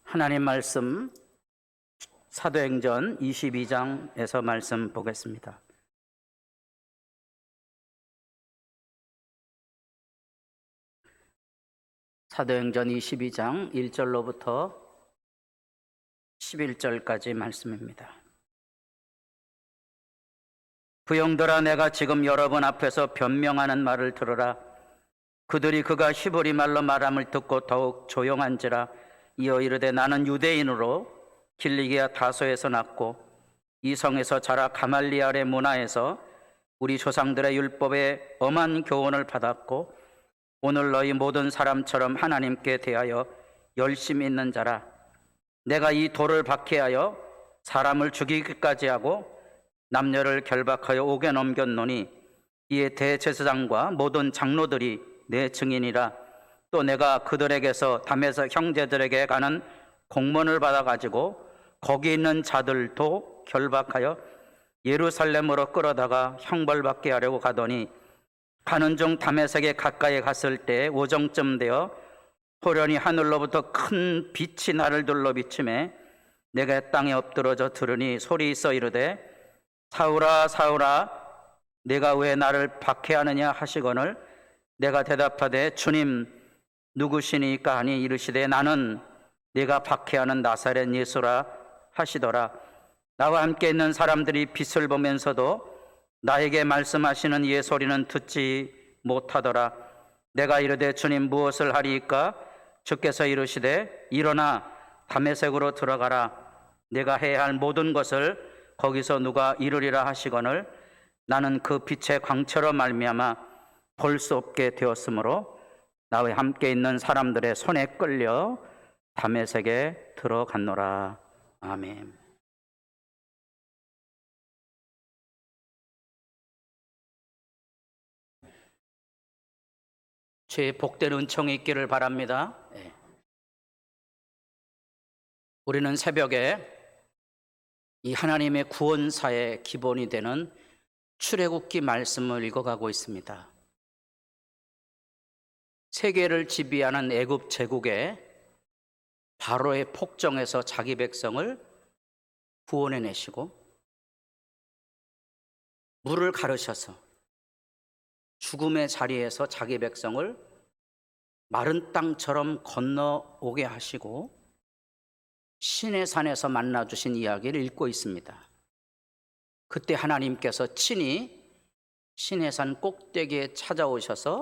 하나님 말씀 사도행전 22장에서 말씀 보겠습니다. 사도행전 22장 1절로부터 11절까지 말씀입니다. 부형들아, 내가 지금 여러분 앞에서 변명하는 말을 들으라. 그들이 그가 히브리 말로 말함을 듣고 더욱 조용한지라. 이어 이르되, 나는 유대인으로 길리기아 다소에서 났고 이 성에서 자라 가말리엘의 문화에서 우리 조상들의 율법에 엄한 교훈을 받았고 오늘 너희 모든 사람처럼 하나님께 대하여 열심히 있는 자라. 내가 이 돌을 박해하여 사람을 죽이기까지 하고 남녀를 결박하여 옥에 넘겼노니 이에 대제사장과 모든 장로들이 내 증인이라. 또 내가 그들에게서 담에서 형제들에게 가는 공문을 받아가지고 거기 있는 자들도 결박하여 예루살렘으로 끌어다가 형벌받게 하려고 가더니 가는 중 다메섹에 가까이 갔을 때 오정쯤 되어 호련히 하늘로부터 큰 빛이 나를 둘러 비치매 내가 땅에 엎드러져 들으니 소리 있어 이르되, 사울아 사울아, 내가 왜 나를 박해하느냐 하시거늘 내가 대답하되, 주님 누구시니까 하니 이르시되, 나는 네가 박해하는 나사렛 예수라 하시더라. 나와 함께 있는 사람들이 빛을 보면서도 나에게 말씀하시는 이의 소리는 듣지 못하더라. 내가 이르되, 주님 무엇을 하리이까? 주께서 이르시되, 일어나 다메섹으로 들어가라. 내가 해야 할 모든 것을 거기서 누가 이루리라 하시거늘 나는 그 빛의 광채로 말미암아 볼 수 없게 되었으므로 나와 함께 있는 사람들의 손에 끌려 다메섹에 들어갔노라. 아멘. 주의 복된 은총이 있기를 바랍니다. 우리는 새벽에 이 하나님의 구원사의 기본이 되는 출애굽기 말씀을 읽어가고 있습니다. 세계를 지배하는 애굽 제국에 바로의 폭정에서 자기 백성을 구원해내시고 물을 가르셔서 죽음의 자리에서 자기 백성을 마른 땅처럼 건너오게 하시고 신의 산에서 만나주신 이야기를 읽고 있습니다. 그때 하나님께서 친히 신의 산 꼭대기에 찾아오셔서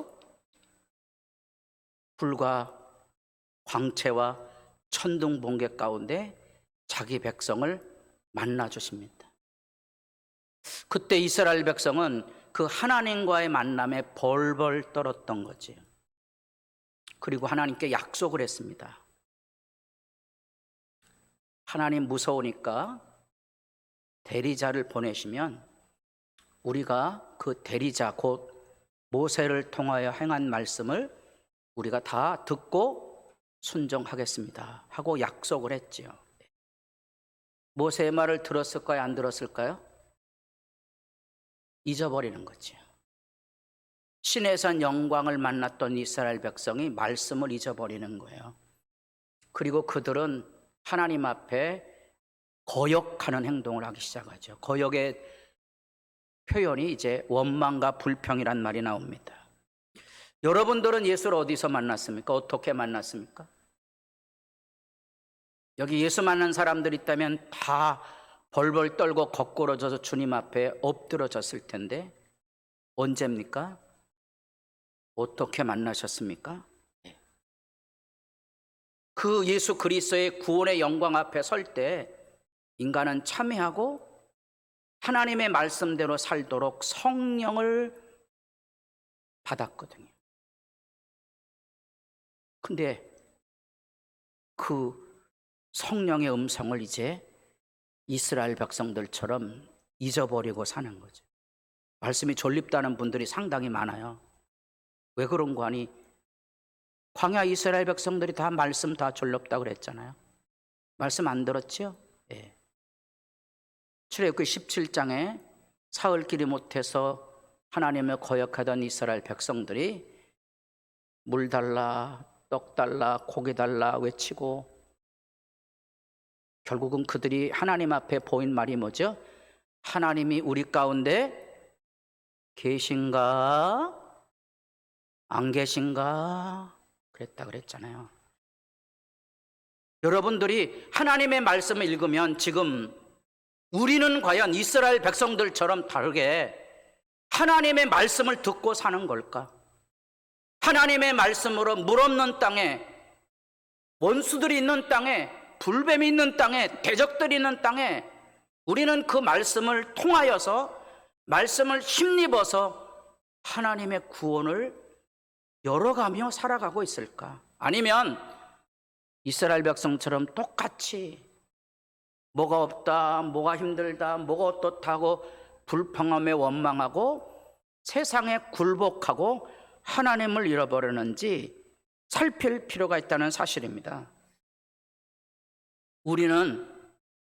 불과 광채와 천둥 번개 가운데 자기 백성을 만나 주십니다. 그때 이스라엘 백성은 그 하나님과의 만남에 벌벌 떨었던 거지요. 그리고 하나님께 약속을 했습니다. 하나님 무서우니까 대리자를 보내시면 우리가 그 대리자 곧 모세를 통하여 행한 말씀을 우리가 다 듣고 순종하겠습니다 하고 약속을 했지요. 모세의 말을 들었을까요? 안 들었을까요? 잊어버리는 거죠. 신의 산 영광을 만났던 이스라엘 백성이 말씀을 잊어버리는 거예요. 그리고 그들은 하나님 앞에 거역하는 행동을 하기 시작하죠. 거역의 표현이 이제 원망과 불평이란 말이 나옵니다. 여러분들은 예수를 어디서 만났습니까? 어떻게 만났습니까? 여기 예수 만난 사람들 있다면 다 벌벌 떨고 거꾸러져서 주님 앞에 엎드러졌을 텐데 언제입니까? 어떻게 만나셨습니까? 그 예수 그리스도의 구원의 영광 앞에 설 때 인간은 참회하고 하나님의 말씀대로 살도록 성령을 받았거든요. 근데 그 성령의 음성을 이제 이스라엘 백성들처럼 잊어버리고 사는 거죠. 말씀이 졸립다는 분들이 상당히 많아요. 왜 그런 거 아니? 광야 이스라엘 백성들이 다 말씀 다 졸렵다고 그랬잖아요. 말씀 안 들었죠? 예. 출애굽기 17장에 사흘길이 못해서 하나님을 거역하던 이스라엘 백성들이 물 달라, 떡 달라, 고기 달라 외치고 결국은 그들이 하나님 앞에 보인 말이 뭐죠? 하나님이 우리 가운데 계신가 안 계신가 그랬다 그랬잖아요. 여러분들이 하나님의 말씀을 읽으면 지금 우리는 과연 이스라엘 백성들처럼 다르게 하나님의 말씀을 듣고 사는 걸까? 하나님의 말씀으로 물 없는 땅에, 원수들이 있는 땅에, 불뱀이 있는 땅에, 대적들이 있는 땅에 우리는 그 말씀을 통하여서 말씀을 힘입어서 하나님의 구원을 열어가며 살아가고 있을까? 아니면 이스라엘 백성처럼 똑같이 뭐가 없다, 뭐가 힘들다, 뭐가 어떻다고 불평함에 원망하고 세상에 굴복하고 하나님을 잃어버리는지 살필 필요가 있다는 사실입니다. 우리는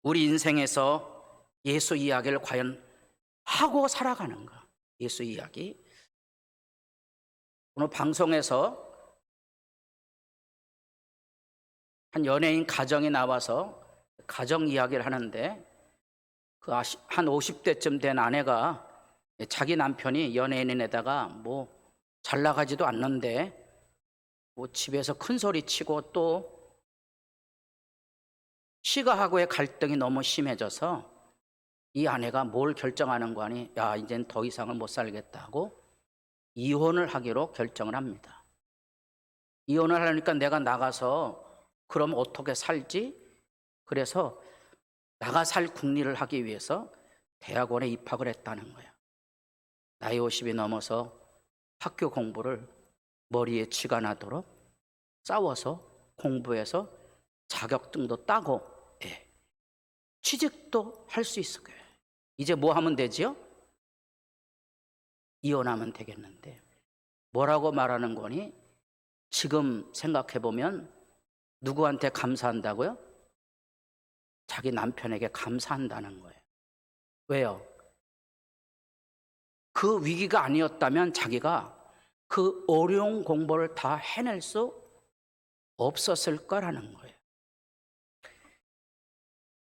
우리 인생에서 예수 이야기를 과연 하고 살아가는가? 예수 이야기. 오늘 방송에서 한 연예인 가정이 나와서 가정 이야기를 하는데 그 한 50대쯤 된 아내가 자기 남편이 연예인에다가 뭐 잘 나가지도 않는데 뭐 집에서 큰 소리 치고 또 시가하고의 갈등이 너무 심해져서 이 아내가 뭘 결정하는 거 아니? 야, 이젠 더 이상은 못 살겠다고 이혼을 하기로 결정을 합니다. 이혼을 하려니까 내가 나가서 그럼 어떻게 살지? 그래서 나가 살 궁리를 하기 위해서 대학원에 입학을 했다는 거야. 나이 50이 넘어서 학교 공부를 머리에 쥐가 나도록 싸워서 공부해서 자격증도 따고 취직도 할 수 있을 거예요. 이제 뭐 하면 되지요? 이혼하면 되겠는데 뭐라고 말하는 거니? 지금 생각해보면 누구한테 감사한다고요? 자기 남편에게 감사한다는 거예요. 왜요? 그 위기가 아니었다면 자기가 그 어려운 공부를 다 해낼 수 없었을 거라는 거예요.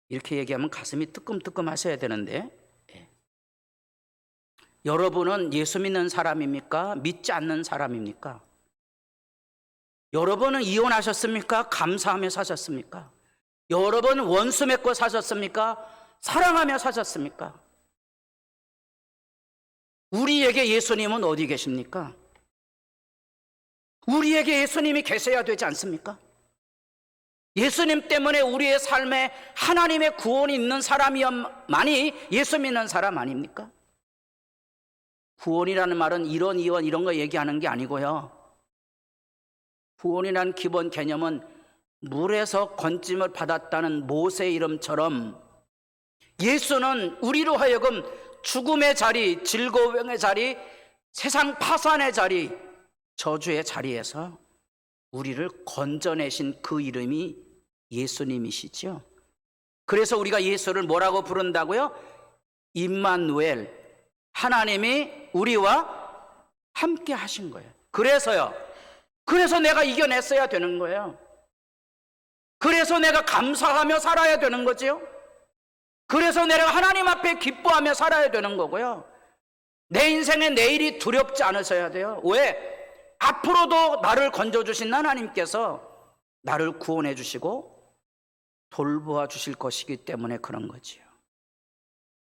이렇게 얘기하면 가슴이 뜨끔뜨끔 하셔야 되는데 여러분은 예수 믿는 사람입니까? 믿지 않는 사람입니까? 여러분은 이혼하셨습니까? 감사하며 사셨습니까? 여러분은 원수 맺고 사셨습니까? 사랑하며 사셨습니까? 우리에게 예수님은 어디 계십니까? 우리에게 예수님이 계셔야 되지 않습니까? 예수님 때문에 우리의 삶에 하나님의 구원이 있는 사람이야만이 예수 믿는 사람 아닙니까? 구원이라는 말은 이런 이원 이런 거 얘기하는 게 아니고요. 구원이라는 기본 개념은 물에서 건짐을 받았다는 모세의 이름처럼 예수는 우리로 하여금 죽음의 자리, 즐거움의 자리, 세상 파산의 자리, 저주의 자리에서 우리를 건져내신 그 이름이 예수님이시죠. 그래서 우리가 예수를 뭐라고 부른다고요? 임마누엘, 하나님이 우리와 함께 하신 거예요. 그래서 내가 이겨냈어야 되는 거예요. 그래서 내가 감사하며 살아야 되는 거지요. 그래서 내가 하나님 앞에 기뻐하며 살아야 되는 거고요. 내 인생의 내일이 두렵지 않으셔야 돼요. 왜? 앞으로도 나를 건져주신 하나님께서 나를 구원해 주시고 돌보아 주실 것이기 때문에 그런 거지요.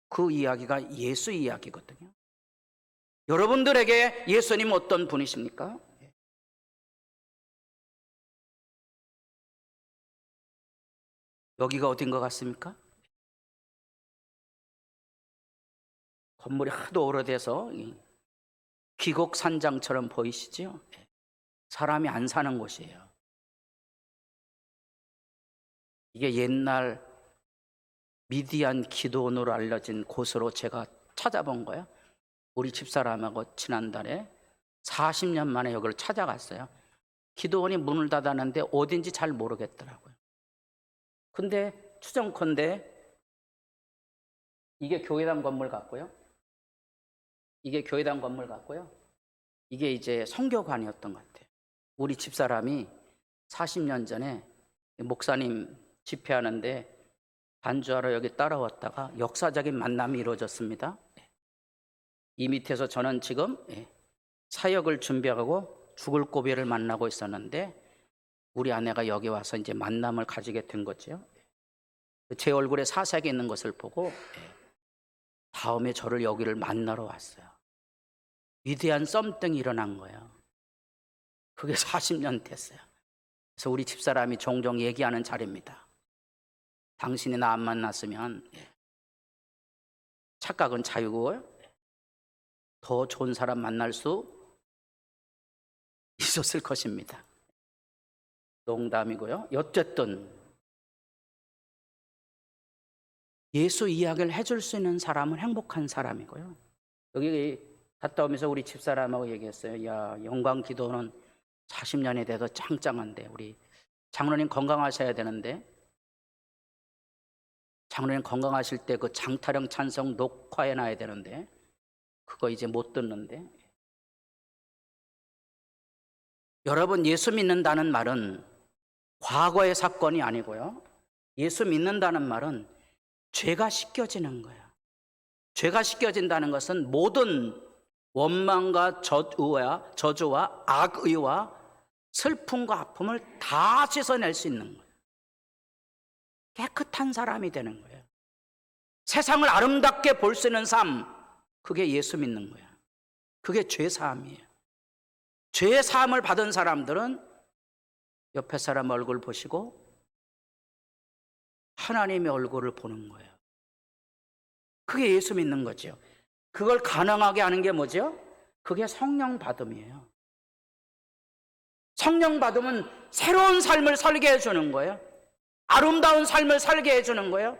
그 이야기가 예수 이야기거든요. 여러분들에게 예수님 어떤 분이십니까? 여기가 어딘 것 같습니까? 건물이 하도 오래돼서 기곡산장처럼 보이시죠? 사람이 안 사는 곳이에요. 이게 옛날 미디안 기도원으로 알려진 곳으로 제가 찾아본 거예요. 우리 집사람하고 지난달에 40년 만에 여기를 찾아갔어요. 기도원이 문을 닫았는데 어딘지 잘 모르겠더라고요. 근데 추정컨대 이게 교회당 건물 같고요. 이게 교회당 건물 같고요. 이게 이제 성교관이었던 것 같아요. 우리 집사람이 40년 전에 목사님 집회하는데 반주하러 여기 따라왔다가 역사적인 만남이 이루어졌습니다. 이 밑에서 저는 지금 사역을 준비하고 죽을 고비를 만나고 있었는데 우리 아내가 여기 와서 이제 만남을 가지게 된 거죠. 제 얼굴에 사색이 있는 것을 보고 다음에 저를 여기를 만나러 왔어요. 위대한 썸띵이 일어난 거예요. 그게 40년 됐어요. 그래서 우리 집사람이 종종 얘기하는 자리입니다. 당신이 나 안 만났으면 착각은 자유고 더 좋은 사람 만날 수 있었을 것입니다. 농담이고요. 어쨌든 예수 이야기를 해줄 수 있는 사람은 행복한 사람이고요. 여기 갔다 오면서 우리 집사람하고 얘기했어요. 야, 영광 기도는 40년이 돼도 짱짱한데 우리 장로님 건강하셔야 되는데 장로님 건강하실 때 그 장타령 찬송 녹화해놔야 되는데 그거 이제 못 듣는데. 여러분, 예수 믿는다는 말은 과거의 사건이 아니고요. 예수 믿는다는 말은 죄가 씻겨지는 거예요. 죄가 씻겨진다는 것은 모든 원망과 저주와 악의와 슬픔과 아픔을 다 씻어낼 수 있는 거예요. 깨끗한 사람이 되는 거예요. 세상을 아름답게 볼 수 있는 삶, 그게 예수 믿는 거예요. 그게 죄사함이에요. 죄사함을 받은 사람들은 옆에 사람 얼굴 보시고 하나님의 얼굴을 보는 거예요. 그게 예수 믿는 거죠. 그걸 가능하게 하는 게 뭐죠? 그게 성령 받음이에요. 성령 받으면 새로운 삶을 살게 해주는 거예요. 아름다운 삶을 살게 해주는 거예요.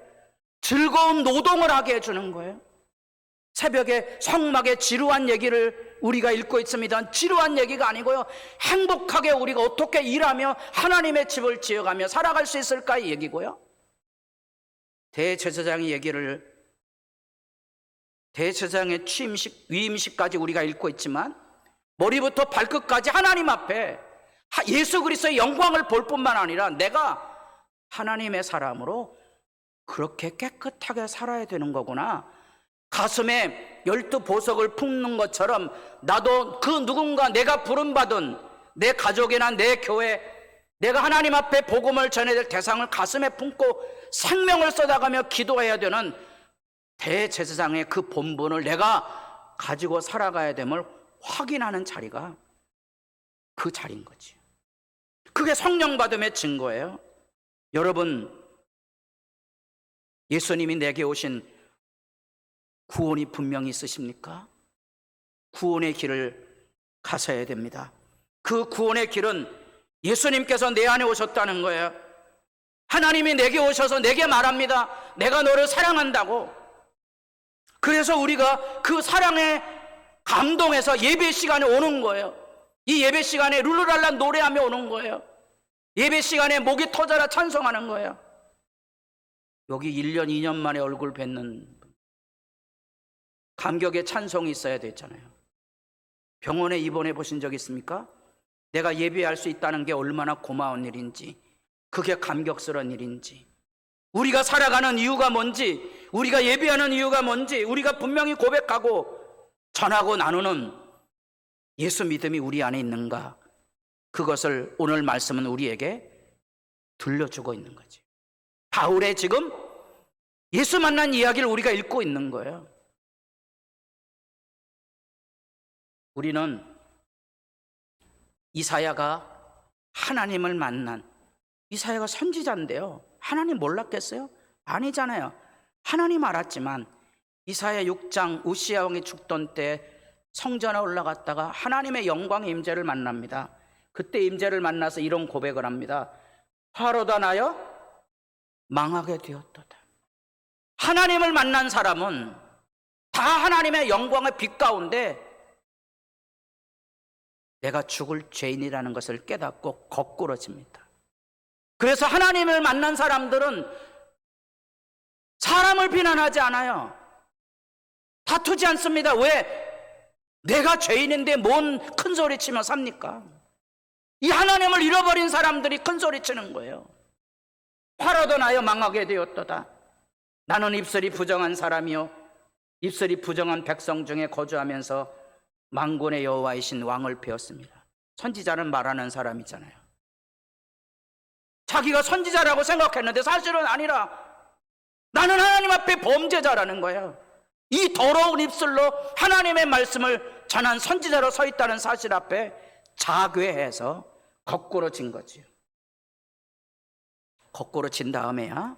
즐거운 노동을 하게 해주는 거예요. 새벽에 성막의 지루한 얘기를 우리가 읽고 있습니다. 지루한 얘기가 아니고요, 행복하게 우리가 어떻게 일하며 하나님의 집을 지어가며 살아갈 수 있을까 이 얘기고요. 대제사장의 얘기를, 대제사장의 취임식, 위임식까지 우리가 읽고 있지만 머리부터 발끝까지 하나님 앞에 예수 그리스도의 영광을 볼 뿐만 아니라 내가 하나님의 사람으로 그렇게 깨끗하게 살아야 되는 거구나, 가슴에 12보석을 품는 것처럼 나도 그 누군가, 내가 부름받은 내 가족이나 내 교회, 내가 하나님 앞에 복음을 전해야 될 대상을 가슴에 품고 생명을 쏟아가며 기도해야 되는 대제사장의 그 본분을 내가 가지고 살아가야 됨을 확인하는 자리가 그 자리인 거지. 그게 성령 받음의 증거예요. 여러분, 예수님이 내게 오신 구원이 분명히 있으십니까? 구원의 길을 가셔야 됩니다. 그 구원의 길은 예수님께서 내 안에 오셨다는 거예요. 하나님이 내게 오셔서 내게 말합니다. 내가 너를 사랑한다고. 그래서 우리가 그 사랑에 감동해서 예배 시간에 오는 거예요. 이 예배 시간에 룰루랄라 노래하며 오는 거예요. 예배 시간에 목이 터져라 찬송하는 거예요. 여기 1년, 2년 만에 얼굴 뵙는 감격의 찬송이 있어야 되잖아요. 병원에 입원해 보신 적 있습니까? 내가 예배할 수 있다는 게 얼마나 고마운 일인지, 그게 감격스러운 일인지, 우리가 살아가는 이유가 뭔지, 우리가 예배하는 이유가 뭔지 우리가 분명히 고백하고 전하고 나누는 예수 믿음이 우리 안에 있는가, 그것을 오늘 말씀은 우리에게 들려주고 있는 거지. 바울의 지금 예수 만난 이야기를 우리가 읽고 있는 거예요. 우리는 이사야가 하나님을 만난, 이사야가 선지자인데요, 하나님 몰랐겠어요? 아니잖아요. 하나님 알았지만 이사야 6장 우시야 왕이 죽던 때 성전에 올라갔다가 하나님의 영광의 임재를 만납니다. 그때 임재를 만나서 이런 고백을 합니다. 화로다 나여 망하게 되었도다. 하나님을 만난 사람은 다 하나님의 영광의 빛 가운데 내가 죽을 죄인이라는 것을 깨닫고 거꾸러집니다. 그래서 하나님을 만난 사람들은 사람을 비난하지 않아요. 다투지 않습니다. 왜? 내가 죄인인데 뭔 큰 소리 치며 삽니까? 이 하나님을 잃어버린 사람들이 큰 소리 치는 거예요. 화로도 나여 망하게 되었도다. 나는 입술이 부정한 사람이요 입술이 부정한 백성 중에 거주하면서 만군의 여호와이신 왕을 배웠습니다. 선지자는 말하는 사람이잖아요. 자기가 선지자라고 생각했는데 사실은 아니라 나는 하나님 앞에 범죄자라는 거예요. 이 더러운 입술로 하나님의 말씀을 전한 선지자로 서 있다는 사실 앞에 자괴해서 거꾸로 진 거지요. 거꾸로 진 다음에야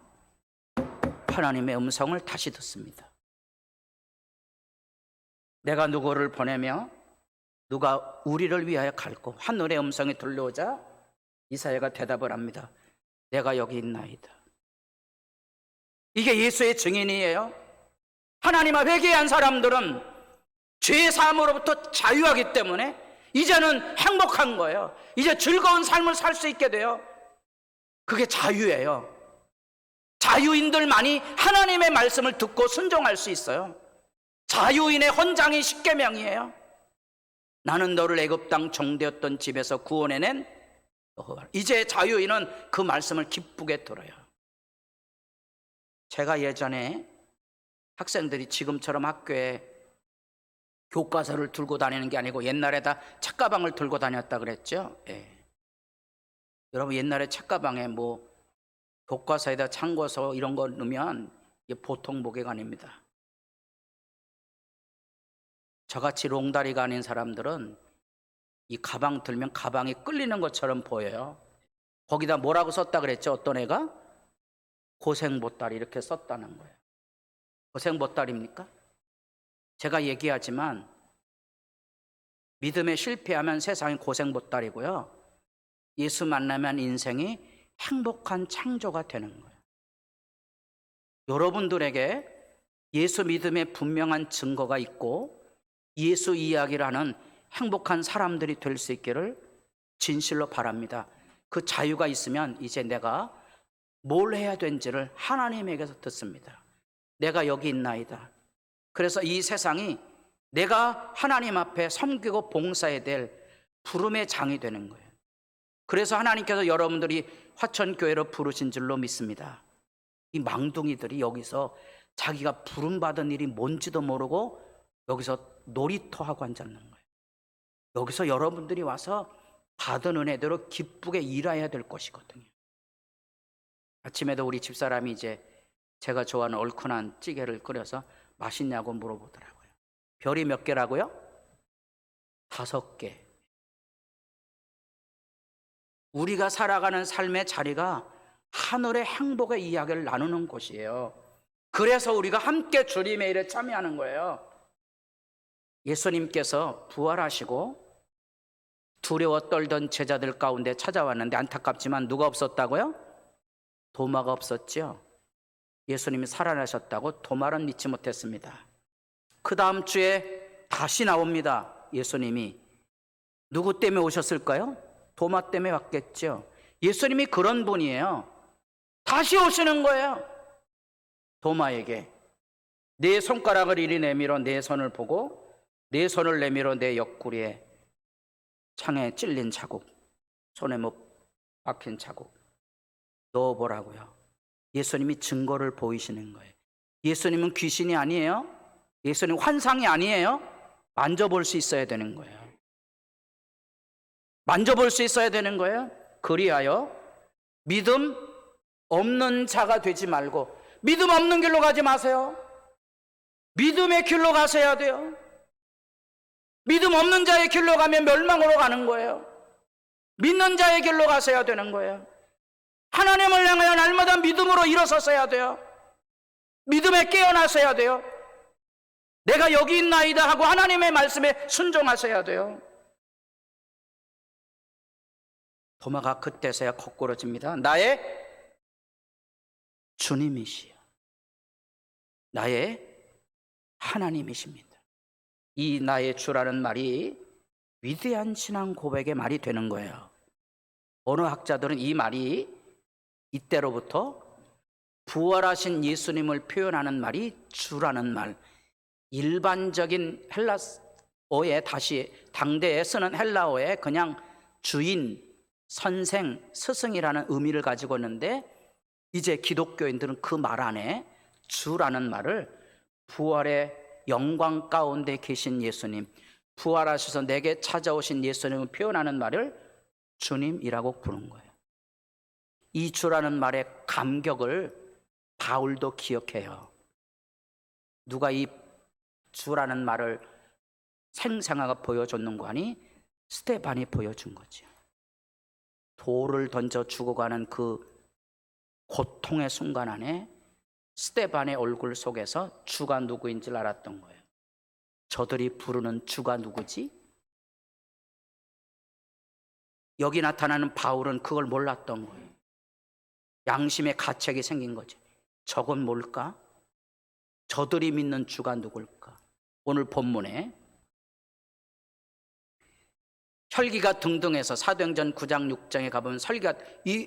하나님의 음성을 다시 듣습니다. 내가 누구를 보내며 누가 우리를 위하여 갈고 하늘의 음성이 들려오자 이사야가 대답을 합니다. 내가 여기 있나이다. 이게 예수의 증인이에요. 하나님 앞에 회개한 사람들은 죄 사함으로부터 자유하기 때문에 이제는 행복한 거예요. 이제 즐거운 삶을 살 수 있게 돼요. 그게 자유예요. 자유인들만이 하나님의 말씀을 듣고 순종할 수 있어요. 자유인의 헌장이 십계명이에요. 나는 너를 애굽 땅 종되었던 집에서 구원해낸 여호와. 이제 자유인은 그 말씀을 기쁘게 들어요. 제가 예전에 학생들이 지금처럼 학교에 교과서를 들고 다니는 게 아니고 옛날에 다 책가방을 들고 다녔다 그랬죠. 여러분 옛날에 책가방에 뭐 교과서에다 참고서 이런 거 넣으면 이게 보통 무게가 아닙니다. 저같이 롱다리가 아닌 사람들은 이 가방 들면 가방이 끌리는 것처럼 보여요. 거기다 뭐라고 썼다 그랬죠? 어떤 애가? 고생보따리 이렇게 썼다는 거예요. 고생보따리입니까? 제가 얘기하지만 믿음에 실패하면 세상이 고생보따리고요. 예수 만나면 인생이 행복한 창조가 되는 거예요. 여러분들에게 예수 믿음의 분명한 증거가 있고 예수 이야기를 하는 행복한 사람들이 될 수 있기를 진실로 바랍니다. 그 자유가 있으면 이제 내가 뭘 해야 되는지를 하나님에게서 듣습니다. 내가 여기 있나이다. 그래서 이 세상이 내가 하나님 앞에 섬기고 봉사해야 될 부름의 장이 되는 거예요. 그래서 하나님께서 여러분들이 화천교회로 부르신 줄로 믿습니다. 이 망둥이들이 여기서 자기가 부름받은 일이 뭔지도 모르고 여기서 놀이터하고 앉았는 거예요. 여기서 여러분들이 와서 받은 은혜대로 기쁘게 일해야 될 것이거든요. 아침에도 우리 집사람이 이제 제가 좋아하는 얼큰한 찌개를 끓여서 맛있냐고 물어보더라고요. 별이 몇 개라고요? 5개. 우리가 살아가는 삶의 자리가 하늘의 행복의 이야기를 나누는 곳이에요. 그래서 우리가 함께 주님의 일에 참여하는 거예요. 예수님께서 부활하시고 두려워 떨던 제자들 가운데 찾아왔는데 안타깝지만 누가 없었다고요? 도마가 없었죠. 예수님이 살아나셨다고 도마는 믿지 못했습니다. 그 다음 주에 다시 나옵니다. 예수님이 누구 때문에 오셨을까요? 도마 때문에 왔겠죠. 예수님이 그런 분이에요. 다시 오시는 거예요. 도마에게 내 손가락을 이리 내밀어 내 손을 보고 내 손을 내밀어 내 옆구리에 창에 찔린 자국, 손에 박힌 자국 넣어보라고요. 예수님이 증거를 보이시는 거예요. 예수님은 귀신이 아니에요. 예수님 환상이 아니에요. 만져볼 수 있어야 되는 거예요. 만져볼 수 있어야 되는 거예요. 그리하여 믿음 없는 자가 되지 말고 믿음 없는 길로 가지 마세요. 믿음의 길로 가셔야 돼요. 믿음 없는 자의 길로 가면 멸망으로 가는 거예요. 믿는 자의 길로 가셔야 되는 거예요. 하나님을 향하여 날마다 믿음으로 일어서셔야 돼요. 믿음에 깨어나셔야 돼요. 내가 여기 있나이다 하고 하나님의 말씀에 순종하셔야 돼요. 도마가 그때서야 거꾸로집니다. 나의 주님이시여, 나의 하나님이십니다. 이 나의 주라는 말이 위대한 신앙 고백의 말이 되는 거예요. 어느 학자들은 이 말이 이때로부터 부활하신 예수님을 표현하는 말이 주라는 말, 일반적인 헬라어에 다시 당대에 쓰는 헬라어에 그냥 주인, 선생, 스승이라는 의미를 가지고 있는데 이제 기독교인들은 그 말 안에 주라는 말을 부활의 영광 가운데 계신 예수님, 부활하셔서 내게 찾아오신 예수님을 표현하는 말을 주님이라고 부른 거예요. 이 주라는 말의 감격을 바울도 기억해요. 누가 이 주라는 말을 생생하게 보여줬는가 하니 스데반이 보여준 거죠. 돌을 던져 죽어가는 그 고통의 순간 안에 스데반의 얼굴 속에서 주가 누구인 줄 알았던 거예요. 저들이 부르는 주가 누구지? 여기 나타나는 바울은 그걸 몰랐던 거예요. 양심의 가책이 생긴 거지. 저건 뭘까? 저들이 믿는 주가 누굴까? 오늘 본문에 혈기가 등등해서 사도행전 9장 6장에 가보면 설기가 이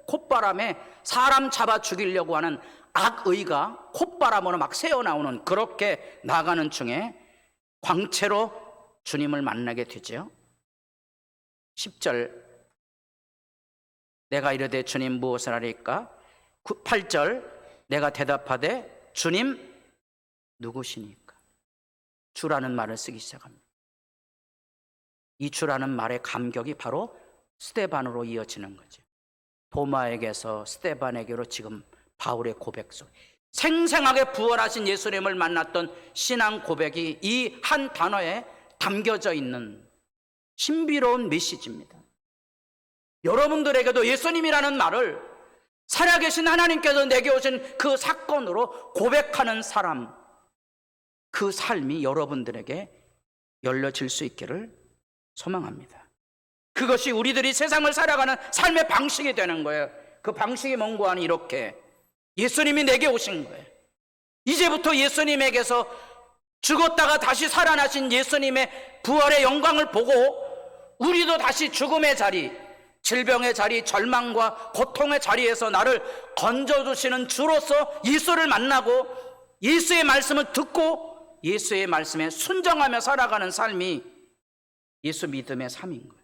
콧바람에 사람 잡아 죽이려고 하는 악의가 콧바람으로 막 새어나오는 그렇게 나가는 중에 광채로 주님을 만나게 되죠. 10절 내가 이르되 주님 무엇을 하리까? 8절 내가 대답하되 주님 누구시니까? 주라는 말을 쓰기 시작합니다. 이 주라는 말의 감격이 바로 스데반으로 이어지는 거죠. 도마에게서 스데반에게로 지금 바울의 고백 속 생생하게 부활하신 예수님을 만났던 신앙 고백이 이 한 단어에 담겨져 있는 신비로운 메시지입니다. 여러분들에게도 예수님이라는 말을 살아계신 하나님께서 내게 오신 그 사건으로 고백하는 사람, 그 삶이 여러분들에게 열려질 수 있기를 소망합니다. 그것이 우리들이 세상을 살아가는 삶의 방식이 되는 거예요. 그 방식이 뭔고 하니 이렇게 예수님이 내게 오신 거예요. 이제부터 예수님에게서 죽었다가 다시 살아나신 예수님의 부활의 영광을 보고 우리도 다시 죽음의 자리, 질병의 자리, 절망과 고통의 자리에서 나를 건져주시는 주로서 예수를 만나고 예수의 말씀을 듣고 예수의 말씀에 순종하며 살아가는 삶이 예수 믿음의 삶인 거예요.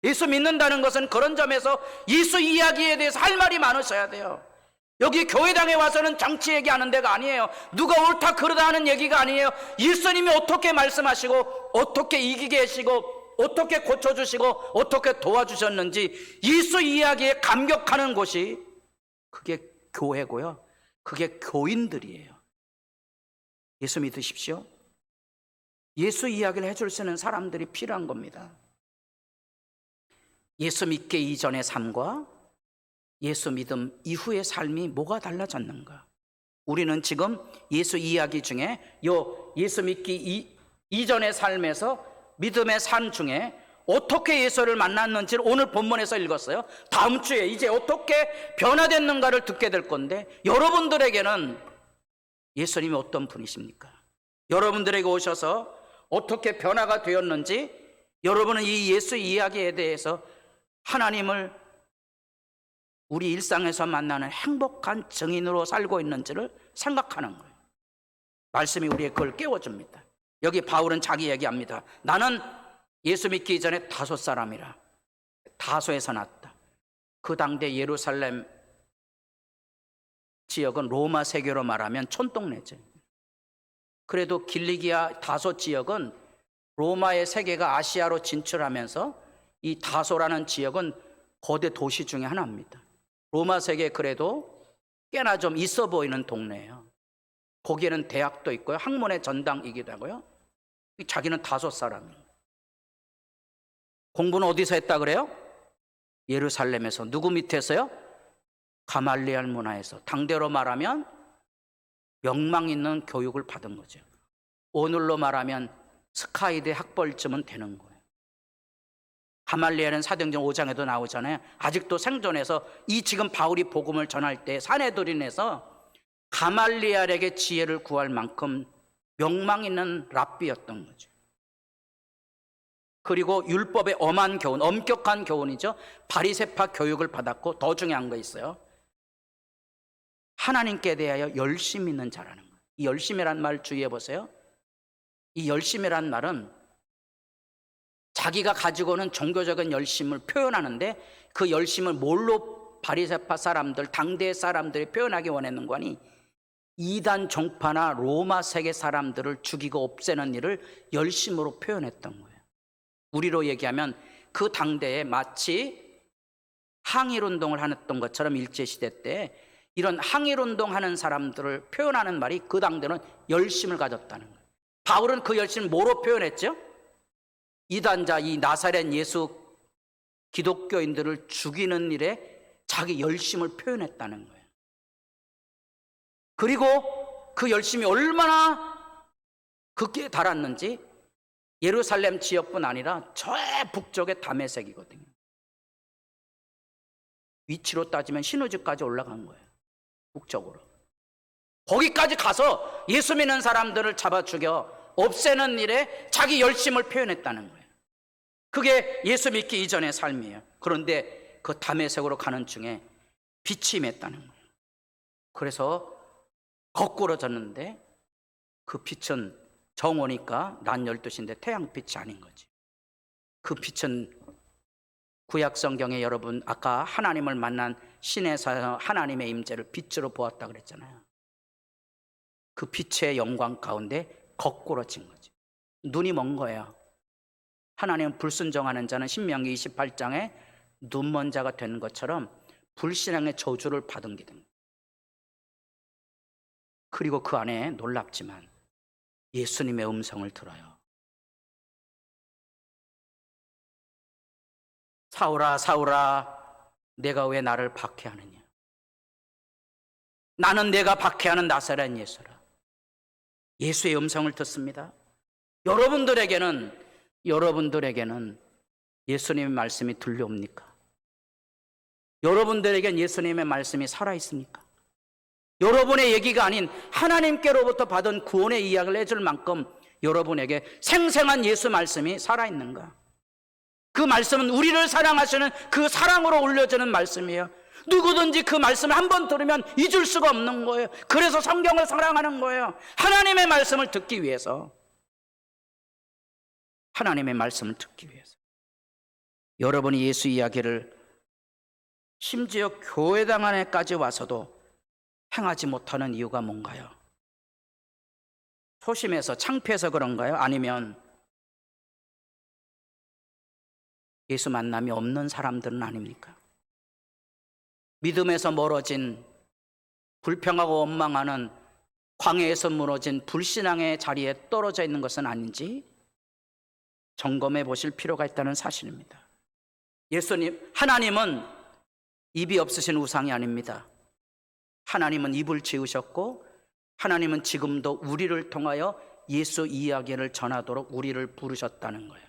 예수 믿는다는 것은 그런 점에서 예수 이야기에 대해서 할 말이 많으셔야 돼요. 여기 교회당에 와서는 정치 얘기하는 데가 아니에요. 누가 옳다 그르다 하는 얘기가 아니에요. 예수님이 어떻게 말씀하시고 어떻게 이기게 하시고 어떻게 고쳐주시고 어떻게 도와주셨는지 예수 이야기에 감격하는 곳이 그게 교회고요. 그게 교인들이에요. 예수 믿으십시오. 예수 이야기를 해줄 수 있는 사람들이 필요한 겁니다. 예수 믿기 이전의 삶과 예수 믿음 이후의 삶이 뭐가 달라졌는가? 우리는 지금 예수 이야기 중에 예수 믿기 이전의 삶에서 믿음의 삶 중에 어떻게 예수를 만났는지를 오늘 본문에서 읽었어요. 다음 주에 이제 어떻게 변화됐는가를 듣게 될 건데 여러분들에게는 예수님이 어떤 분이십니까? 여러분들에게 오셔서 어떻게 변화가 되었는지 여러분은 이 예수 이야기에 대해서 하나님을 우리 일상에서 만나는 행복한 증인으로 살고 있는지를 생각하는 거예요. 말씀이 우리의 그걸 깨워줍니다. 여기 바울은 자기 얘기합니다. 나는 예수 믿기 전에 다소 사람이라. 다소에서 났다. 그 당대 예루살렘 지역은 로마 세계로 말하면 촌동네죠. 그래도 길리기아 다소 지역은 로마의 세계가 아시아로 진출하면서 이 다소라는 지역은 거대 도시 중에 하나입니다. 로마 세계에 그래도 꽤나 좀 있어 보이는 동네예요. 거기에는 대학도 있고요. 학문의 전당이기도 하고요. 자기는 다소 사람이에요. 공부는 어디서 했다 그래요? 예루살렘에서. 누구 밑에서요? 가말리엘 문화에서. 당대로 말하면 명망 있는 교육을 받은 거죠. 오늘로 말하면 스카이대 학벌쯤은 되는 거예요. 가말리엘은 사도행전 5장에도 나오잖아요. 아직도 생존해서 이 지금 바울이 복음을 전할 때 사내들인에서 가말리엘에게 지혜를 구할 만큼 명망 있는 랍비였던 거죠. 그리고 율법의 엄한 교훈, 엄격한 교훈이죠. 바리새파 교육을 받았고 더 중요한 거 있어요. 하나님께 대하여 열심 있는 자라는 거예요. 이 열심이란 말 주의해 보세요. 이 열심이란 말은 자기가 가지고는 종교적인 열심을 표현하는데 그 열심을 뭘로 바리새파 사람들, 당대 사람들이 표현하기 원했는 거니 이단 종파나 로마 세계 사람들을 죽이고 없애는 일을 열심으로 표현했던 거예요. 우리로 얘기하면 그 당대에 마치 항일운동을 했던 것처럼 일제시대 때 이런 항일운동하는 사람들을 표현하는 말이 그 당대는 열심을 가졌다는 거예요. 바울은 그 열심을 뭐로 표현했죠? 이단자, 이 나사렛 예수 기독교인들을 죽이는 일에 자기 열심을 표현했다는 거예요. 그리고 그 열심이 얼마나 극기에 달았는지 예루살렘 지역뿐 아니라 저 북쪽의 다메섹이거든요. 위치로 따지면 신우지까지 올라간 거예요. 북쪽으로. 거기까지 가서 예수 믿는 사람들을 잡아 죽여 없애는 일에 자기 열심을 표현했다는 거예요. 그게 예수 믿기 이전의 삶이에요. 그런데 그 다메섹으로 가는 중에 빛이 임했다는 거예요. 그래서 거꾸로 졌는데 그 빛은 정오니까 낮 12시인데 태양빛이 아닌 거지. 그 빛은 구약 성경에 여러분 아까 하나님을 만난 시내에서 하나님의 임재를 빛으로 보았다 그랬잖아요. 그 빛의 영광 가운데 거꾸로 진 거지. 눈이 먼 거예요. 하나님은 불순종하는 자는 신명기 28장에 눈먼 자가 된 것처럼 불신앙의 저주를 받은 게 된 거예요. 그리고 그 안에 놀랍지만 예수님의 음성을 들어요. 사울아 사울아 내가 왜 나를 박해하느냐. 나는 내가 박해하는 나사렛 예수라. 예수의 음성을 듣습니다. 여러분들에게는 예수님의 말씀이 들려옵니까? 여러분들에겐 예수님의 말씀이 살아있습니까? 여러분의 얘기가 아닌 하나님께로부터 받은 구원의 이야기를 해줄 만큼 여러분에게 생생한 예수 말씀이 살아있는가? 그 말씀은 우리를 사랑하시는 그 사랑으로 올려주는 말씀이에요. 누구든지 그 말씀을 한번 들으면 잊을 수가 없는 거예요. 그래서 성경을 사랑하는 거예요. 하나님의 말씀을 듣기 위해서. 하나님의 말씀을 듣기 위해서. 여러분이 예수 이야기를 심지어 교회당 안에까지 와서도 행하지 못하는 이유가 뭔가요? 소심해서 창피해서 그런가요? 아니면 예수 만남이 없는 사람들은 아닙니까? 믿음에서 멀어진 불평하고 원망하는 광야에서 무너진 불신앙의 자리에 떨어져 있는 것은 아닌지 점검해 보실 필요가 있다는 사실입니다. 하나님은 입이 없으신 우상이 아닙니다. 하나님은 입을 지으셨고 하나님은 지금도 우리를 통하여 예수 이야기를 전하도록 우리를 부르셨다는 거예요.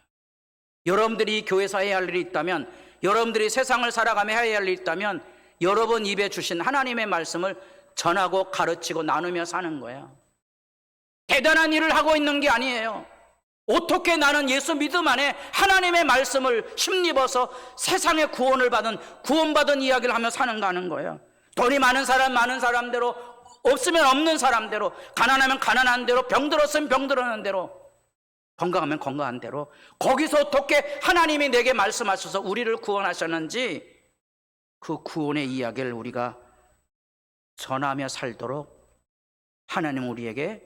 여러분들이 교회에서 해야 할 일이 있다면, 여러분들이 세상을 살아가며 해야 할 일이 있다면 여러분 입에 주신 하나님의 말씀을 전하고 가르치고 나누며 사는 거예요. 대단한 일을 하고 있는 게 아니에요. 어떻게 나는 예수 믿음 안에 하나님의 말씀을 힘입어서 세상의 구원받은 이야기를 하며 사는가 하는 거예요. 돈이 많은 사람대로, 없으면 없는 사람대로, 가난하면 가난한 대로, 병들었으면 병들었는 대로, 건강하면 건강한 대로, 거기서 어떻게 하나님이 내게 말씀하셔서 우리를 구원하셨는지 그 구원의 이야기를 우리가 전하며 살도록 하나님 우리에게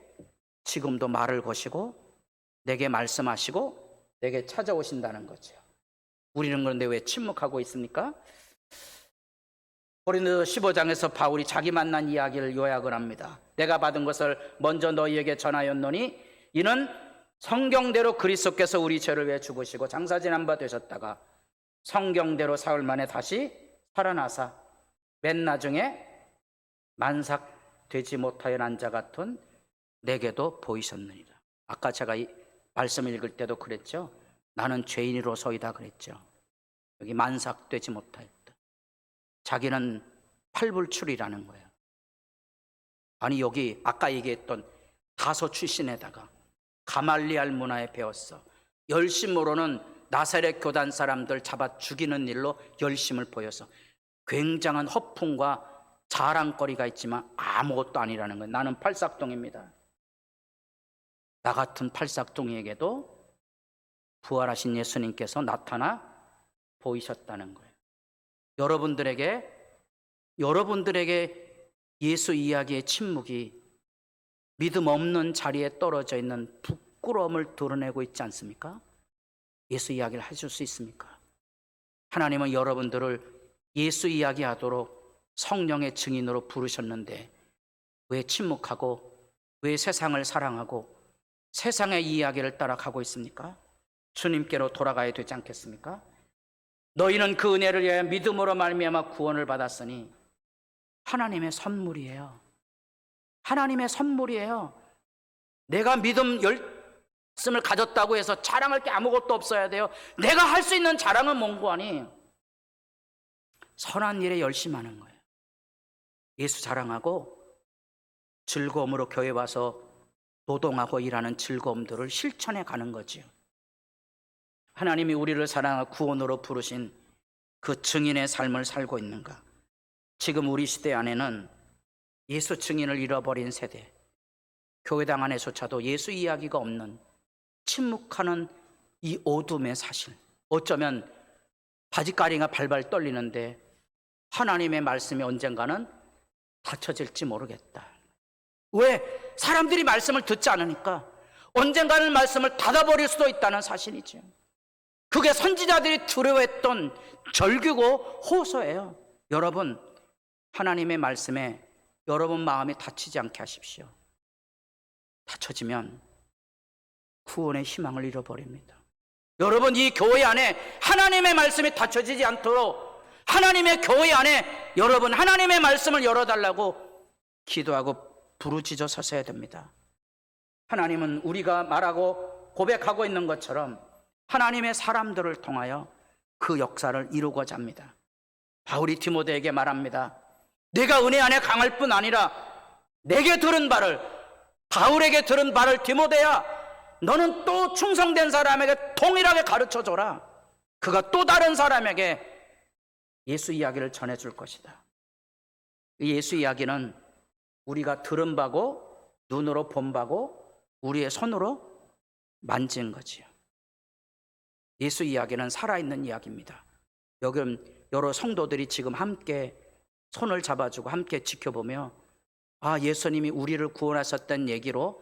지금도 말을 거시고 내게 말씀하시고 내게 찾아오신다는 거죠. 우리는 그런데 왜 침묵하고 있습니까? 고린도서 15장에서 바울이 자기 만난 이야기를 요약을 합니다. 내가 받은 것을 먼저 너희에게 전하였노니 이는 성경대로 그리스도께서 우리 죄를 위해 죽으시고 장사 지난 바 되셨다가 성경대로 사흘 만에 다시 살아나사 맨 나중에 만삭되지 못하여 난 자 같은 내게도 보이셨느니라. 아까 제가 이 말씀을 읽을 때도 그랬죠. 나는 죄인으로서이다 그랬죠. 여기 만삭되지 못하였다. 자기는 팔불출이라는 거예요. 아니 여기 아까 얘기했던 다소 출신에다가 가말리알 문화에 배웠어. 열심으로는 나사렛 교단 사람들 잡아 죽이는 일로 열심을 보여서 굉장한 허풍과 자랑거리가 있지만 아무것도 아니라는 거예요. 나는 팔싹동입니다. 나 같은 팔싹동이에게도 부활하신 예수님께서 나타나 보이셨다는 거예요. 여러분들에게 예수 이야기의 침묵이 믿음 없는 자리에 떨어져 있는 부끄러움을 드러내고 있지 않습니까? 예수 이야기를 하실 수 있습니까? 하나님은 여러분들을 예수 이야기하도록 성령의 증인으로 부르셨는데 왜 침묵하고 왜 세상을 사랑하고 세상의 이야기를 따라가고 있습니까? 주님께로 돌아가야 되지 않겠습니까? 너희는 그 은혜를 위하여 믿음으로 말미암아 구원을 받았으니 하나님의 선물이에요. 하나님의 선물이에요. 내가 믿음 열심을 가졌다고 해서 자랑할 게 아무것도 없어야 돼요. 내가 할 수 있는 자랑은 뭔고 하니? 선한 일에 열심하는 거예요. 예수 자랑하고 즐거움으로 교회 와서 노동하고 일하는 즐거움들을 실천해 가는 거지요. 하나님이 우리를 사랑하고 구원으로 부르신 그 증인의 삶을 살고 있는가? 지금 우리 시대 안에는 예수 증인을 잃어버린 세대, 교회당 안에서조차도 예수 이야기가 없는 침묵하는 이 어둠의 사실, 어쩌면 바지가리가 발발 떨리는데 하나님의 말씀이 언젠가는 닫혀질지 모르겠다. 왜? 사람들이 말씀을 듣지 않으니까 언젠가는 말씀을 닫아버릴 수도 있다는 사실이죠. 그게 선지자들이 두려워했던 절규고 호소예요. 여러분, 하나님의 말씀에 여러분 마음이 닫히지 않게 하십시오. 닫혀지면 구원의 희망을 잃어버립니다. 여러분, 이 교회 안에 하나님의 말씀이 닫혀지지 않도록 하나님의 교회 안에 여러분 하나님의 말씀을 열어달라고 기도하고 부르짖어 서셔야 됩니다. 하나님은 우리가 말하고 고백하고 있는 것처럼 하나님의 사람들을 통하여 그 역사를 이루고자 합니다. 바울이 디모데에게 말합니다. 내가 은혜 안에 강할 뿐 아니라 내게 들은 바를, 바울에게 들은 바를 디모데야, 너는 또 충성된 사람에게 동일하게 가르쳐줘라. 그가 또 다른 사람에게 예수 이야기를 전해줄 것이다. 이 예수 이야기는 우리가 들은 바고 눈으로 본 바고 우리의 손으로 만진 거지요. 예수 이야기는 살아있는 이야기입니다. 여기 여러 성도들이 지금 함께 손을 잡아주고 함께 지켜보며 예수님이 우리를 구원하셨다는 얘기로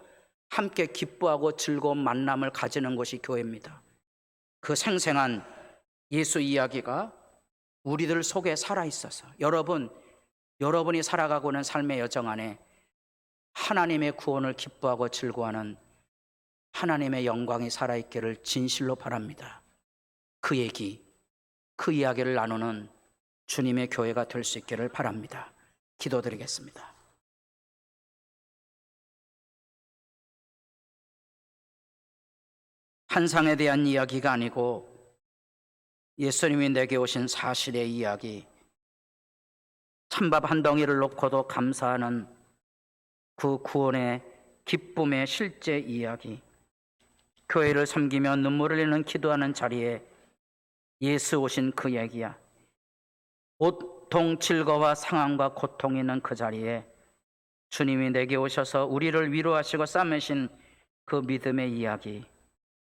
함께 기뻐하고 즐거운 만남을 가지는 것이 교회입니다. 그 생생한 예수 이야기가 우리들 속에 살아있어서 여러분이 살아가고 있는 삶의 여정 안에 하나님의 구원을 기뻐하고 즐거워하는 하나님의 영광이 살아있기를 진실로 바랍니다. 그 얘기, 그 이야기를 나누는 주님의 교회가 될 수 있기를 바랍니다. 기도드리겠습니다. 한상에 대한 이야기가 아니고 예수님이 내게 오신 사실의 이야기, 찬밥 한 덩이를 놓고도 감사하는 그 구원의 기쁨의 실제 이야기, 교회를 섬기며 눈물을 흘리는 기도하는 자리에 예수 오신 그 얘기야. 보통 즐거워 상함과 고통이 있는 그 자리에 주님이 내게 오셔서 우리를 위로하시고 싸매신 그 믿음의 이야기,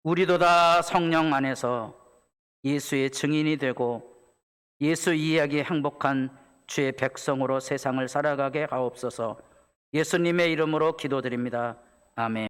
우리도 다 성령 안에서 예수의 증인이 되고 예수 이야기에 행복한 주의 백성으로 세상을 살아가게 하옵소서. 예수님의 이름으로 기도드립니다. 아멘.